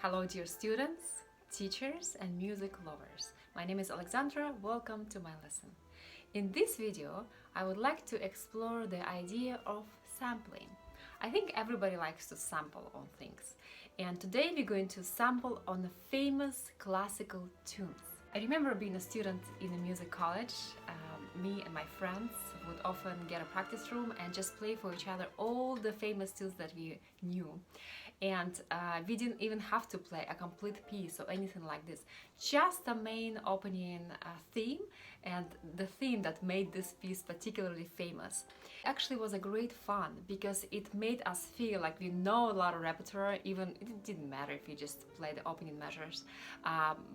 Hello dear students, teachers and music lovers. My name is Alexandra, welcome to my lesson. In this video, I would like to explore the idea of sampling. I think everybody likes to sample on things. And today we're going to sample on the famous classical tunes. I remember being a student in a music college. Me and my friends would often get a practice room and just play for each other all the famous tunes that we knew. And we didn't even have to play a complete piece or anything like this. Just a main opening theme and the theme that made this piece particularly famous. Actually was a great fun because it made us feel like we know a lot of repertoire, even it didn't matter if you just play the opening measures,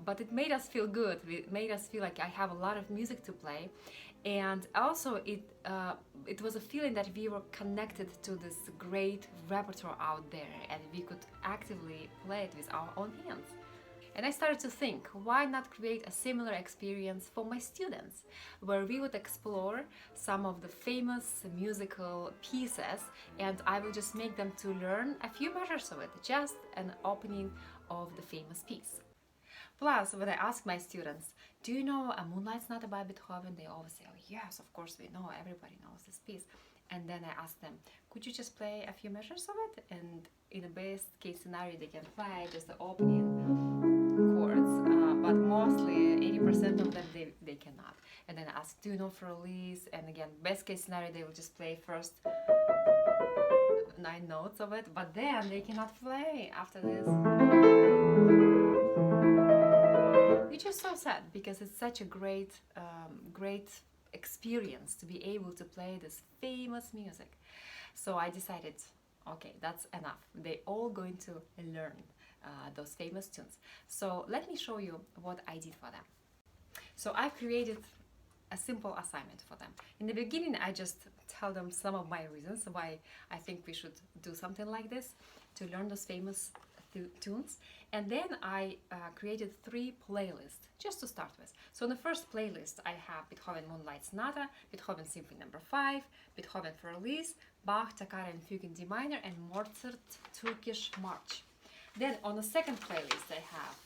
but it made us feel good. It made us feel like I have a lot of music to play. And also it was a feeling that we were connected to this great repertoire out there and we could actively play it with our own hands. And I started to think, why not create a similar experience for my students, where we would explore some of the famous musical pieces and I will just make them to learn a few measures of it, just an opening of the famous piece. Plus, when I ask my students, do you know a Moonlight Sonata by Beethoven? They always say, oh yes, of course we know, everybody knows this piece. And then I ask them, could you just play a few measures of it? And in the best case scenario, they can play just the opening chords, but mostly 80% of them they cannot. And then I ask, do you know Fur Elise? And again, best case scenario, they will just play first 9 notes of it, but then they cannot play after this. Which is so sad because it's such a great experience to be able to play this famous music. So I decided, okay, that's enough. They're all going to learn those famous tunes. So let me show you what I did for them. So I've created a simple assignment for them. In the beginning, I just tell them some of my reasons why I think we should do something like this to learn those famous tunes, and then I created 3 playlists just to start with. So in the first playlist I have Beethoven Moonlight Sonata, Beethoven Symphony N.5, Beethoven Fur Elise, Bach Toccata and Fugue in D minor, and Mozart Turkish March. Then on the second playlist I have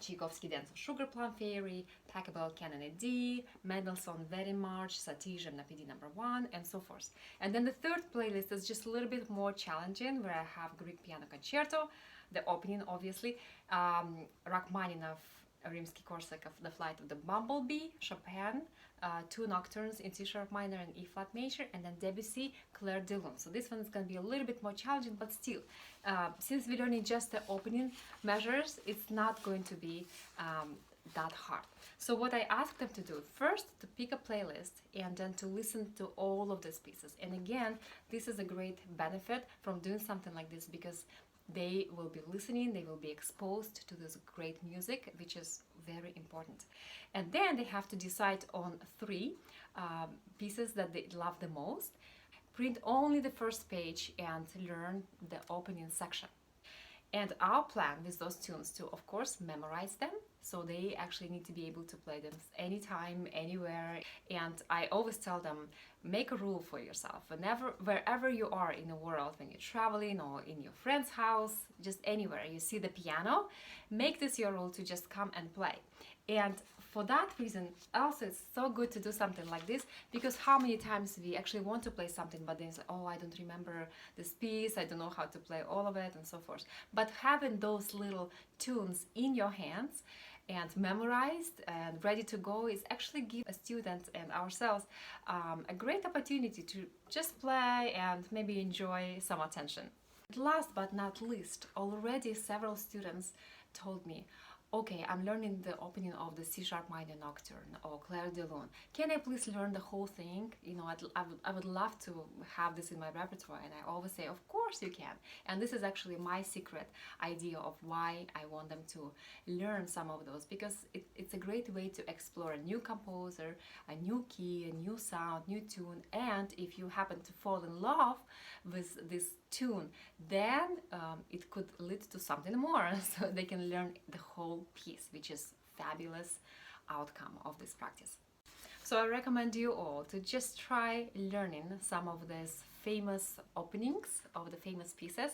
Tchaikovsky Dance of Sugar Plum Fairy, Pachelbel Canon in D, Mendelssohn Wedding March, Satie Gymnopedie No. 1, and so forth. And then the third playlist is just a little bit more challenging, where I have Greek Piano Concerto, the opening obviously, Rachmaninoff, Rimsky-Korsakov, The Flight of the Bumblebee, Chopin, 2 Nocturnes in C sharp minor and E flat major, and then Debussy, Clair de Lune. So this one is going to be a little bit more challenging, but still, since we're learning just the opening measures, it's not going to be that hard. So what I asked them to do, first to pick a playlist and then to listen to all of these pieces. And again, this is a great benefit from doing something like this because they will be listening, they will be exposed to this great music, which is very important. And then they have to decide on 3 pieces that they love the most, print only the first page and learn the opening section. And our plan with those tunes to, of course, memorize them. So they actually need to be able to play them anytime, anywhere. And I always tell them, make a rule for yourself. Wherever you are in the world, when you're traveling or in your friend's house, just anywhere you see the piano, make this your rule to just come and play. And for that reason, also it's so good to do something like this, because how many times we actually want to play something, but then it's like, oh, I don't remember this piece, I don't know how to play all of it, and so forth. But having those little tunes in your hands and memorized and ready to go is actually give a student and ourselves a great opportunity to just play and maybe enjoy some attention. Last but not least, already several students told me, okay, I'm learning the opening of the C-sharp minor Nocturne or Clair de Lune. Can I please learn the whole thing? You know, I would love to have this in my repertoire, and I always say, of course you can. And this is actually my secret idea of why I want them to learn some of those, because it's a great way to explore a new composer, a new key, a new sound, new tune, and if you happen to fall in love with this tune, then it could lead to something more, so they can learn the whole piece, which is fabulous outcome of this practice. So I recommend you all to just try learning some of these famous openings of the famous pieces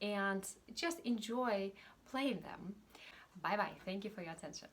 and just enjoy playing them. Bye bye. Thank you for your attention.